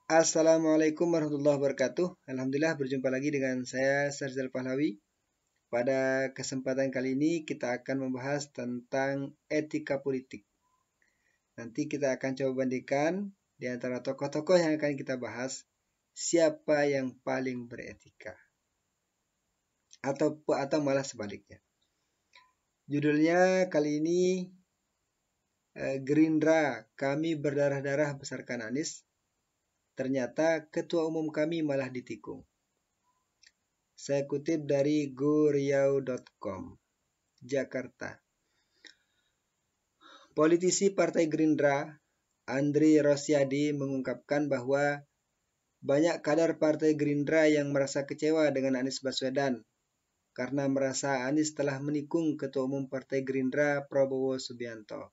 Assalamualaikum warahmatullahi wabarakatuh. Alhamdulillah berjumpa lagi dengan saya Sarzal Pahlawi. Pada kesempatan kali ini kita akan membahas tentang etika politik. Nanti kita akan coba bandingkan di antara tokoh-tokoh yang akan kita bahas, siapa yang paling beretika. Atau malah sebaliknya. Judulnya kali ini Gerindra, kami berdarah-darah besarkan Anies. Ternyata ketua umum kami malah ditikung. Saya kutip dari goriau.com, Jakarta. Politisi Partai Gerindra, Andri Rosiadi mengungkapkan bahwa banyak kader Partai Gerindra yang merasa kecewa dengan Anies Baswedan karena merasa Anies telah menikung Ketua Umum Partai Gerindra Prabowo Subianto.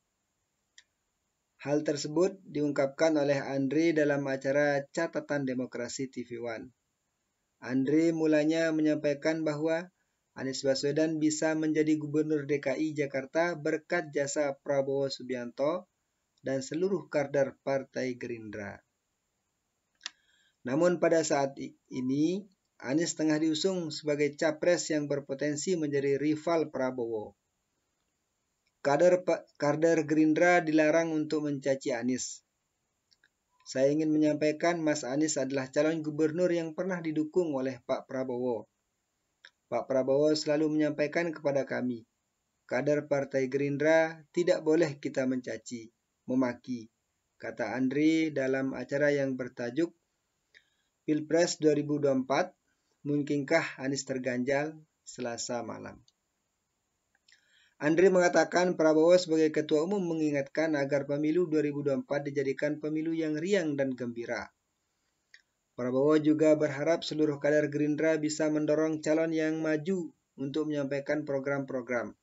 Hal tersebut diungkapkan oleh Andri dalam acara Catatan Demokrasi TV One. Andri mulanya menyampaikan bahwa Anies Baswedan bisa menjadi Gubernur DKI Jakarta berkat jasa Prabowo Subianto dan seluruh kader Partai Gerindra. Namun pada saat ini, Anies tengah diusung sebagai capres yang berpotensi menjadi rival Prabowo. Kader Gerindra dilarang untuk mencaci Anies. Saya ingin menyampaikan Mas Anies adalah calon gubernur yang pernah didukung oleh Pak Prabowo. Pak Prabowo selalu menyampaikan kepada kami, kader Partai Gerindra tidak boleh kita mencaci, memaki, kata Andri dalam acara yang bertajuk Pilpres 2024, mungkinkah Anies terganjal, Selasa malam. Andri mengatakan Prabowo sebagai ketua umum mengingatkan agar pemilu 2024 dijadikan pemilu yang riang dan gembira. Prabowo juga berharap seluruh kader Gerindra bisa mendorong calon yang maju untuk menyampaikan program-program.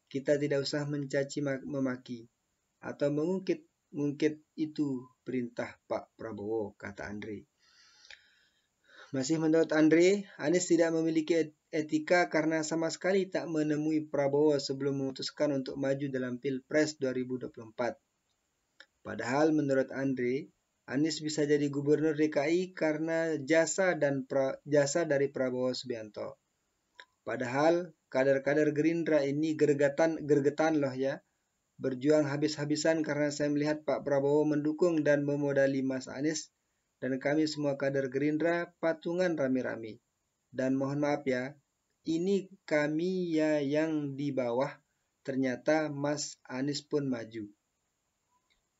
Kita tidak usah mencaci memaki atau mengungkit itu perintah Pak Prabowo, kata Andri. Masih menurut Andri, Anies tidak memiliki etika karena sama sekali tak menemui Prabowo sebelum memutuskan untuk maju dalam Pilpres 2024. Padahal menurut Andri, Anies bisa jadi gubernur DKI karena jasa dari Prabowo Subianto. Padahal kader-kader Gerindra ini gergetan loh ya. Berjuang habis-habisan karena saya melihat Pak Prabowo mendukung dan memodali Mas Anies. Dan kami semua kader Gerindra patungan rame-rame. Dan mohon maaf ya, ini kami ya yang di bawah, ternyata Mas Anies pun maju.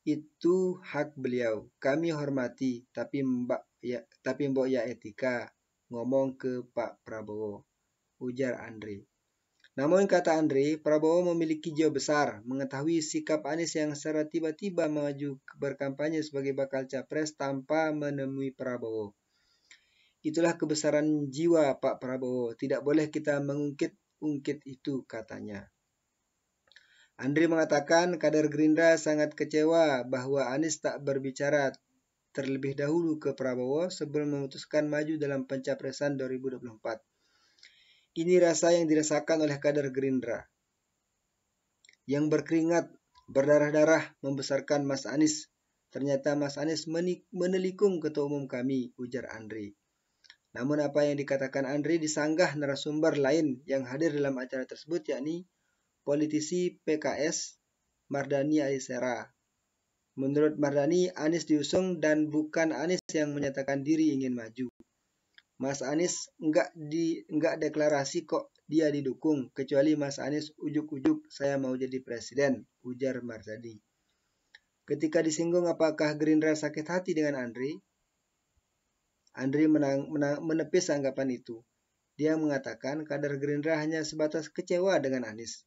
Itu hak beliau, kami hormati, tapi mbok ya etika, ngomong ke Pak Prabowo, ujar Andri. Namun kata Andri, Prabowo memiliki jiwa besar, mengetahui sikap Anies yang secara tiba-tiba maju berkampanye sebagai bakal capres tanpa menemui Prabowo. Itulah kebesaran jiwa Pak Prabowo, tidak boleh kita mengungkit itu, katanya. Andri mengatakan kader Gerindra sangat kecewa bahwa Anies tak berbicara terlebih dahulu ke Prabowo sebelum memutuskan maju dalam pencapresan 2024. Ini rasa yang dirasakan oleh kader Gerindra yang berkeringat, berdarah-darah membesarkan Mas Anies. Ternyata Mas Anies menelikung ketua umum kami, ujar Andri. Namun apa yang dikatakan Andri disanggah narasumber lain yang hadir dalam acara tersebut, yakni politisi PKS Mardani Alisera. Menurut Mardani, Anies diusung dan bukan Anies yang menyatakan diri ingin maju. Mas Anies enggak deklarasi kok dia didukung, kecuali Mas Anies ujuk-ujuk saya mau jadi presiden, ujar Mardani. Ketika disinggung apakah Gerindra sakit hati dengan Andri menepis anggapan itu. Dia mengatakan kader Gerindra hanya sebatas kecewa dengan Anies.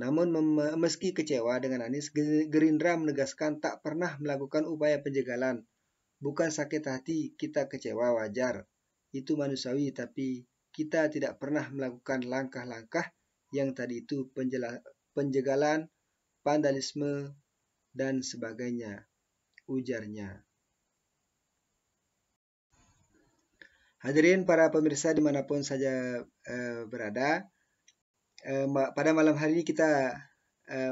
Namun meski kecewa dengan Anies, Gerindra menegaskan tak pernah melakukan upaya penjagalan. Bukan sakit hati, kita kecewa wajar. Itu manusiawi, tapi kita tidak pernah melakukan langkah-langkah yang tadi itu penjagalan, vandalisme, dan sebagainya, ujarnya. Hadirin para pemirsa dimanapun saja berada, pada malam hari ini kita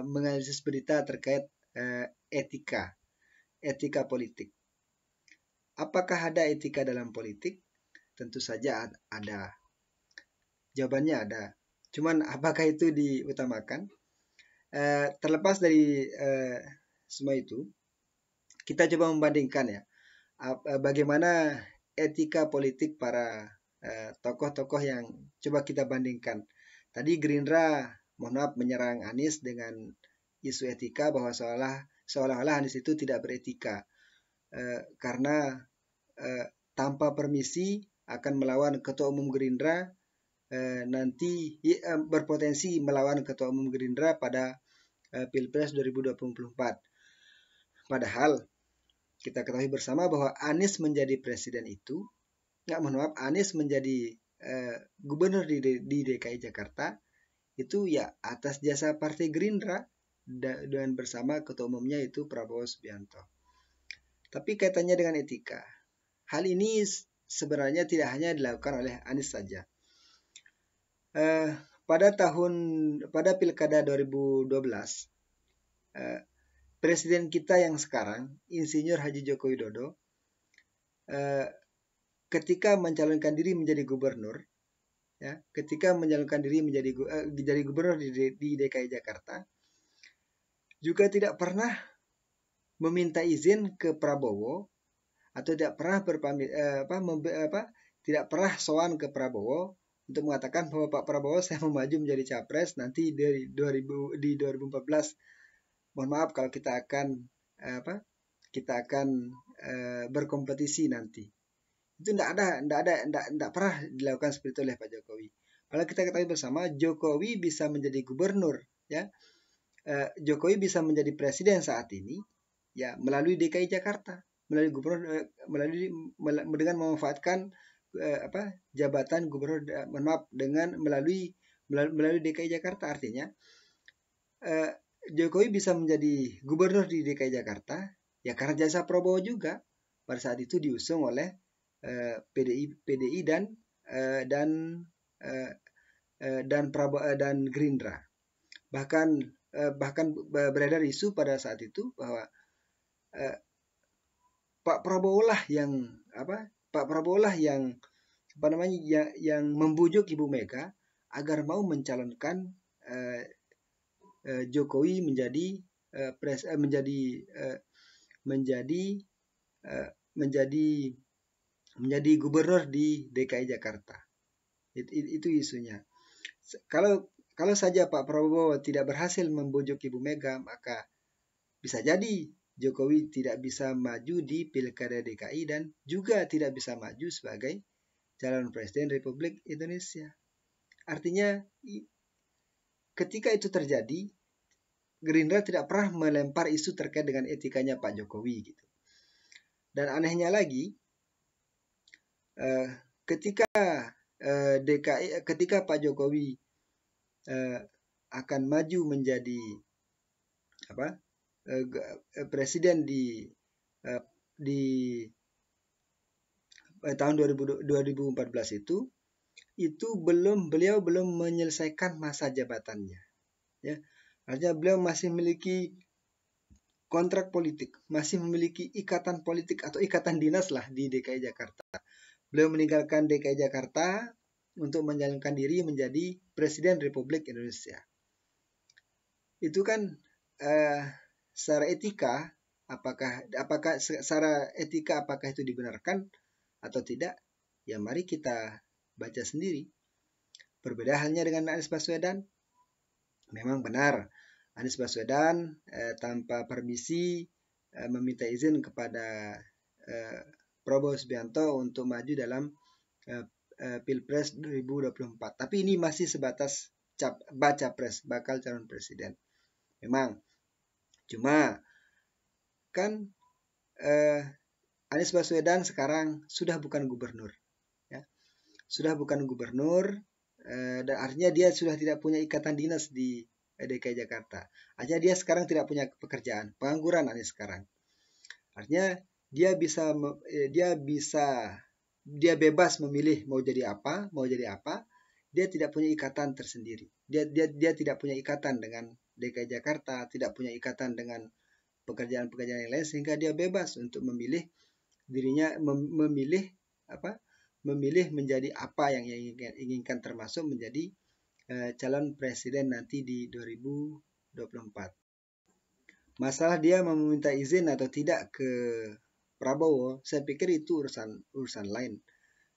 menganalisis berita terkait etika politik. Apakah ada etika dalam politik? Tentu saja ada. Jawabannya ada. Cuman apakah itu diutamakan? Terlepas dari semua itu, kita coba membandingkan ya, bagaimana etika politik para tokoh-tokoh yang coba kita bandingkan. Tadi Gerindra, mohon maaf, menyerang Anies dengan isu etika bahwa seolah-olah Anies itu tidak beretika karena tanpa permisi akan melawan Ketua Umum Gerindra, nanti berpotensi melawan Ketua Umum Gerindra pada Pilpres 2024. Padahal kita ketahui bersama bahwa Anies menjadi presiden itu, Anies menjadi gubernur di DKI Jakarta itu ya atas jasa Partai Gerindra dan bersama ketua umumnya itu Prabowo Subianto. Tapi kaitannya dengan etika, hal ini sebenarnya tidak hanya dilakukan oleh Anies saja. Pada Pilkada 2012, Presiden kita yang sekarang, Insinyur Haji Joko Widodo, ketika mencalonkan diri menjadi gubernur, ya, ketika mencalonkan diri menjadi gubernur di DKI Jakarta, juga tidak pernah meminta izin ke Prabowo atau tidak pernah tidak pernah sowan ke Prabowo untuk mengatakan bahwa Pak Prabowo saya mau maju menjadi capres nanti di 2014. Mohon maaf kalau kita akan berkompetisi nanti. Itu tidak pernah dilakukan seperti itu oleh Pak Jokowi. Kalau kita ketahui bersama, Jokowi bisa menjadi gubernur, ya, Jokowi bisa menjadi presiden saat ini, ya, melalui DKI Jakarta, melalui gubernur, dengan memanfaatkan jabatan gubernur, dengan melalui DKI Jakarta. Artinya, Jokowi bisa menjadi gubernur di DKI Jakarta, ya karena jasa Prabowo juga. Pada saat itu diusung oleh PDI dan Gerindra. Bahkan beredar isu pada saat itu bahwa Pak Prabowo lah yang membujuk Ibu Mega agar mau mencalonkan Jokowi menjadi gubernur di DKI Jakarta. Itu isunya. Kalau saja Pak Prabowo tidak berhasil membujuk Ibu Mega, maka bisa jadi Jokowi tidak bisa maju di Pilkada DKI dan juga tidak bisa maju sebagai calon presiden Republik Indonesia. Artinya, ketika itu terjadi, Gerindra tidak pernah melempar isu terkait dengan etikanya Pak Jokowi gitu. Dan anehnya lagi, ketika Pak Jokowi akan maju menjadi presiden di tahun 2014 itu beliau belum menyelesaikan masa jabatannya, ya. Artinya beliau masih memiliki kontrak politik, masih memiliki ikatan politik atau ikatan dinas lah di DKI Jakarta. Beliau meninggalkan DKI Jakarta untuk menjalankan diri menjadi Presiden Republik Indonesia. Itu kan secara etika, apakah itu dibenarkan atau tidak? Ya mari kita baca sendiri. Berbeda halnya dengan Anies Baswedan. Memang benar, Anies Baswedan tanpa permisi meminta izin kepada Prabowo Subianto untuk maju dalam Pilpres 2024. Tapi ini masih sebatas baca pres, bakal calon presiden. Memang, cuma kan Anies Baswedan sekarang sudah bukan gubernur, ya. Sudah bukan gubernur, dan artinya dia sudah tidak punya ikatan dinas di DKI Jakarta. Artinya dia sekarang tidak punya pekerjaan, pengangguran Anies sekarang. Artinya dia bebas memilih mau jadi apa. Dia tidak punya ikatan tersendiri. Dia tidak punya ikatan dengan DKI Jakarta, tidak punya ikatan dengan pekerjaan-pekerjaan yang lain, sehingga dia bebas untuk memilih dirinya memilih menjadi apa yang inginkan, termasuk menjadi calon presiden nanti di 2024. Masalah dia meminta izin atau tidak ke Prabowo, saya pikir itu urusan lain.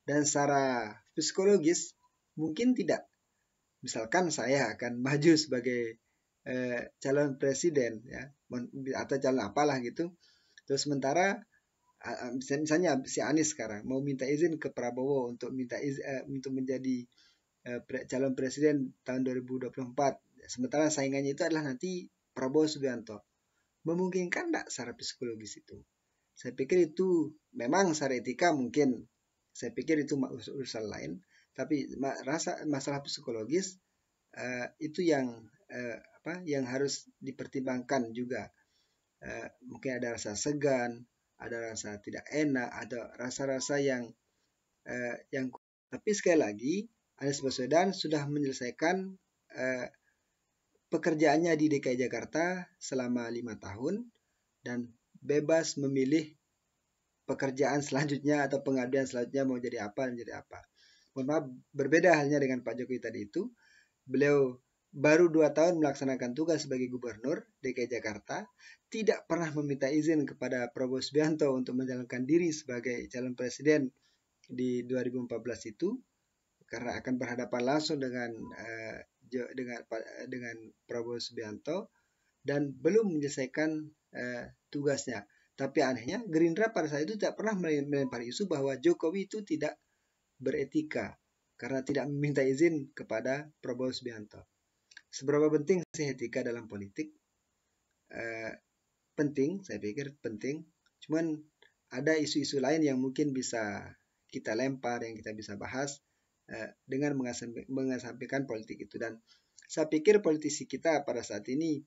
Dan secara psikologis mungkin tidak. Misalkan saya akan maju sebagai calon presiden, ya, atau calon apalah gitu. Terus sementara misalnya si Anies sekarang mau minta izin ke Prabowo untuk untuk menjadi calon presiden tahun 2024. Sementara saingannya itu adalah nanti Prabowo Subianto. Memungkinkan enggak secara psikologis itu? Saya pikir itu memang secara etika mungkin. Saya pikir itu urusan lain. Tapi masalah psikologis itu yang harus dipertimbangkan juga. Mungkin ada rasa segan, ada rasa tidak enak, ada rasa-rasa yang tapi sekali lagi Anies Baswedan sudah menyelesaikan pekerjaannya di DKI Jakarta selama 5 tahun dan bebas memilih pekerjaan selanjutnya atau pengabdian selanjutnya mau jadi apa dan jadi apa. Mohon maaf, berbeda halnya dengan Pak Jokowi tadi itu. Beliau baru 2 tahun melaksanakan tugas sebagai gubernur DKI Jakarta, tidak pernah meminta izin kepada Prabowo Subianto untuk menjalankan diri sebagai calon presiden di 2014 itu, karena akan berhadapan langsung dengan Prabowo Subianto dan belum menyelesaikan tugasnya. Tapi anehnya Gerindra pada saat itu tidak pernah melempar isu bahwa Jokowi itu tidak beretika karena tidak meminta izin kepada Prabowo Subianto. Seberapa penting sih etika dalam politik? Penting, saya pikir penting. Cuman ada isu-isu lain yang mungkin bisa kita lempar, yang kita bisa bahas dengan mengesampingkan politik itu. Dan saya pikir politisi kita pada saat ini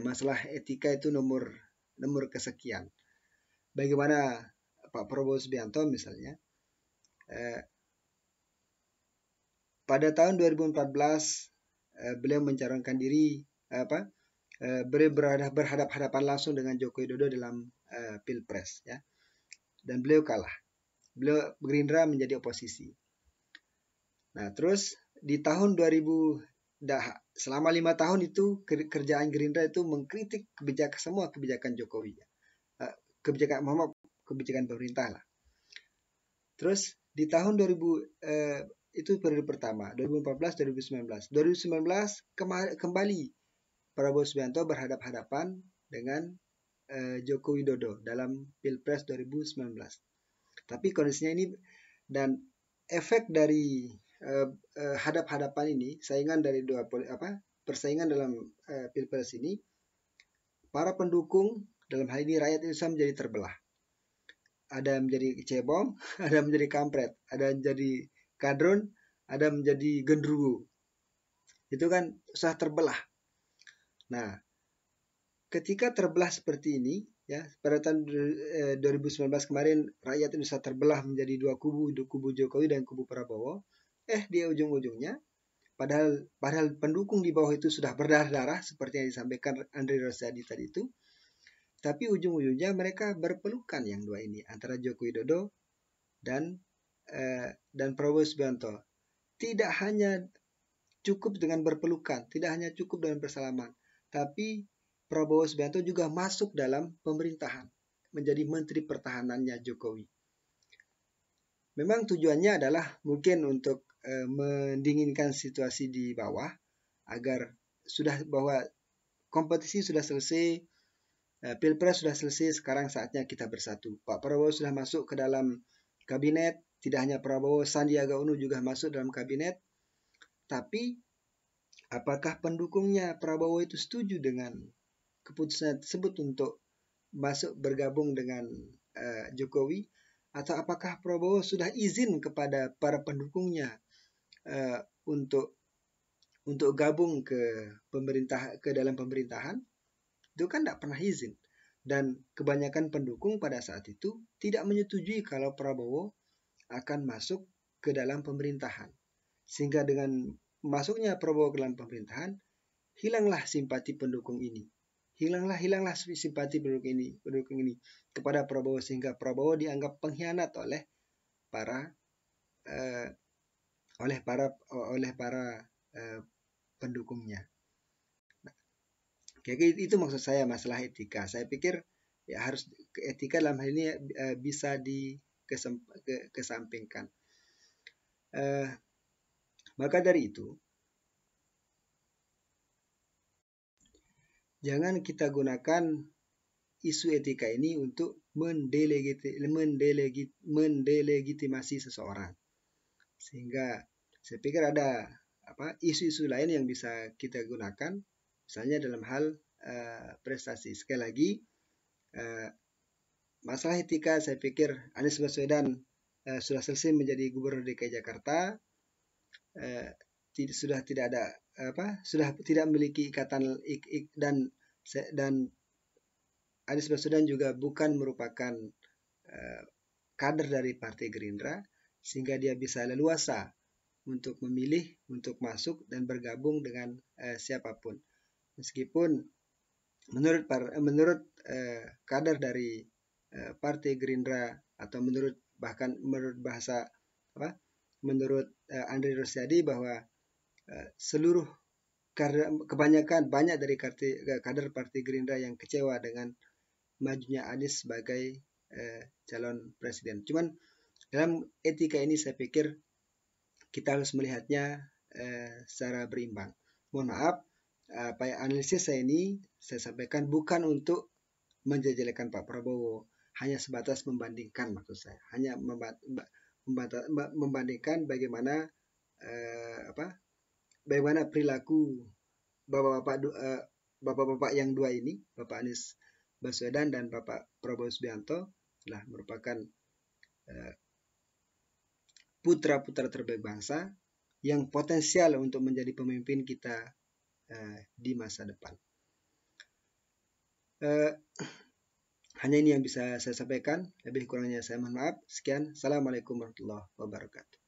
masalah etika itu nomor kesekian. Bagaimana Pak Prabowo Subianto misalnya pada tahun 2014 beliau mencalonkan diri berhadapan langsung dengan Joko Widodo dalam Pilpres, ya. Dan beliau kalah. Beliau Gerindra menjadi oposisi. Nah, terus di tahun 2000 selama 5 tahun itu kerjaan Gerindra itu mengkritik semua kebijakan Jokowi, kebijakan pemerintah lah. Terus di tahun 2000 itu periode pertama 2014-2019 kembali Prabowo Subianto berhadapan-hadapan dengan Joko Widodo dalam Pilpres 2019. Tapi kondisinya ini dan efek dari hadap-hadapan ini, persaingan dalam Pilpres ini, para pendukung dalam hal ini rakyat Indonesia menjadi terbelah. Ada yang menjadi cebong, ada yang menjadi kampret, ada yang menjadi kadrun, ada yang menjadi genderuwo. Itu kan sudah terbelah. Nah, ketika terbelah seperti ini, ya, pada tahun 2019 kemarin rakyat Indonesia terbelah menjadi dua kubu Jokowi dan kubu Prabowo. Di ujung-ujungnya, padahal pendukung di bawah itu sudah berdarah-darah seperti yang disampaikan Andre Rosiadi tadi itu. Tapi ujung-ujungnya mereka berpelukan yang dua ini, antara Joko Widodo dan Prabowo Subianto. Tidak hanya cukup dengan berpelukan, tidak hanya cukup dengan bersalaman, tapi Prabowo Subianto juga masuk dalam pemerintahan, menjadi Menteri Pertahanannya Jokowi. Memang tujuannya adalah mungkin untuk mendinginkan situasi di bawah, agar bahwa kompetisi sudah selesai, Pilpres sudah selesai, sekarang saatnya kita bersatu. Pak Prabowo sudah masuk ke dalam kabinet, tidak hanya Prabowo, Sandiaga Uno juga masuk dalam kabinet. Tapi apakah pendukungnya Prabowo itu setuju dengan keputusan tersebut untuk bergabung dengan Jokowi? Atau apakah Prabowo sudah izin kepada para pendukungnya untuk gabung ke dalam pemerintahan? Itu kan tidak pernah izin. Dan kebanyakan pendukung pada saat itu tidak menyetujui kalau Prabowo akan masuk ke dalam pemerintahan. Sehingga dengan masuknya Prabowo ke dalam pemerintahan, hilanglah simpati pendukung ini. hilanglah simpati pendukung ini kepada Prabowo, sehingga Prabowo dianggap pengkhianat oleh para pendukungnya. Jadi itu maksud saya masalah etika. Saya pikir ya harus etika dalam hal ini bisa dikesampingkan. Maka dari itu, jangan kita gunakan isu etika ini untuk mendelegitimasi seseorang. Sehingga saya pikir ada isu-isu lain yang bisa kita gunakan, misalnya dalam hal prestasi. Sekali lagi, masalah etika saya pikir Anies Baswedan sudah selesai menjadi Gubernur DKI Jakarta, sudah tidak memiliki ikatan dan Anies Baswedan juga bukan merupakan kader dari Partai Gerindra, sehingga dia bisa leluasa untuk memilih, untuk masuk dan bergabung dengan siapapun. Meskipun menurut kader dari Partai Gerindra atau menurut Andre Rosiadi bahwa seluruh banyak dari kader Partai Gerindra yang kecewa dengan majunya Anies sebagai calon presiden. Cuman dalam etika ini saya pikir kita harus melihatnya secara berimbang. Mohon maaf, analisis saya ini saya sampaikan bukan untuk menjelek-jelekan Pak Prabowo, hanya sebatas membandingkan, maksud saya hanya membandingkan bagaimana perilaku bapak-bapak yang dua ini, Bapak Anies Baswedan dan Bapak Prabowo Subianto, telah merupakan putra-putra terbaik bangsa yang potensial untuk menjadi pemimpin kita di masa depan. Hanya ini yang bisa saya sampaikan, lebih kurangnya saya mohon maaf. Sekian, Assalamualaikum warahmatullahi wabarakatuh.